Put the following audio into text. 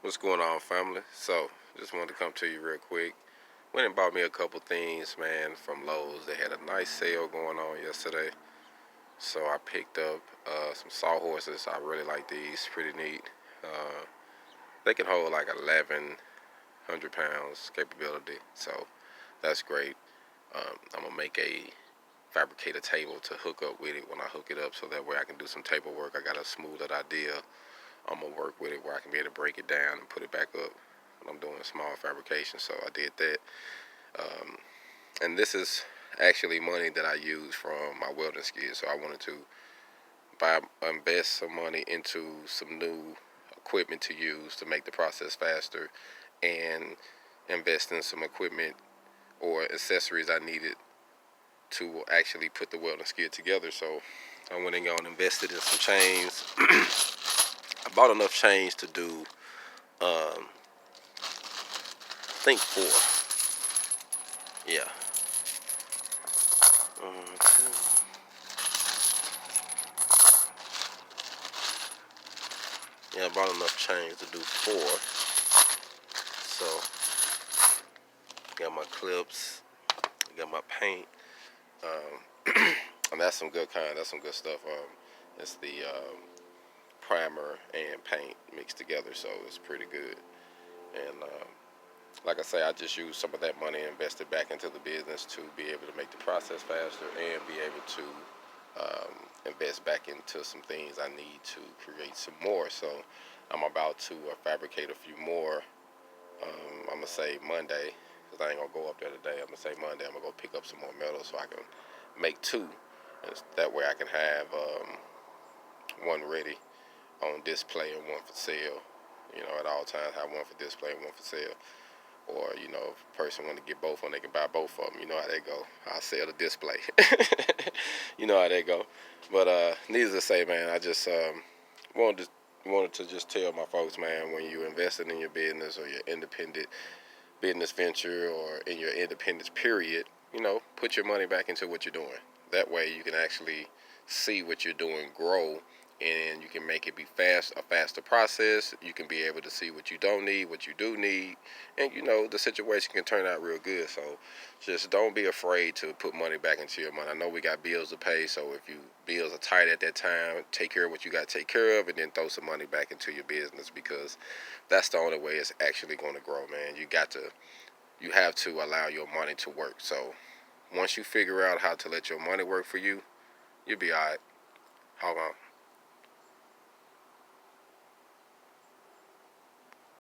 What's going on, family? So, just wanted to come to you real quick. Went and bought me a couple things, man, from Lowe's. They had a nice sale going on yesterday. So I picked up some sawhorses. I really like these. Pretty neat. Uh, they can hold like 1,100 pounds capability. So that's great. I'm going to make a fabricate a table to hook up with it when I hook it up, so that way I can do some table work. I got a smoothed idea. I'm gonna work with it where I can be able to break it down and put it back up when I'm doing small fabrication. So I did that. And this is actually money that I use from my welding skills. So I wanted to invest some money into some new equipment to use to make the process faster, and invest in some equipment or accessories I needed to actually put the welding skid together. So I went and invested in some chains. I bought enough chains to do, I think 4. Yeah. Yeah, I bought enough chains to do 4. So, got my clips, got my paint, and that's some good that's some good stuff. It's the primer and paint mixed together, so it's pretty good. And like I say, I just used some of that money and invested back into the business to be able to make the process faster and be able to invest back into some things I need to create some more. So I'm about to fabricate a few more. I'm going to say Monday, because I ain't going to go up there today. I'm going to say Monday I'm going to go pick up some more metal so I can make 2. And that way I can have one ready on display and one for sale. You know, at all times, have one for display and one for sale. Or, you know, if a person want to get both of them, they can buy both of them. You know how they go. I'll sell the display. You know how they go. But needless to say, man, I just wanted to just tell my folks, man, when you're investing in your business or your independent business venture or in your independence period, you know, put your money back into what you're doing. That way you can actually see what you're doing grow, and you can make it be a faster process. You can be able to see what you don't need, what you do need, and you know the situation can turn out real good. So just don't be afraid to put money back into your money. I know we got bills to pay, so if you bills are tight at that time, take care of what you got to take care of, and then throw some money back into your business, because that's the only way it's actually going to grow, man. You have to allow your money to work. So once you figure out how to let your money work for you, you'll be all right. Hog on.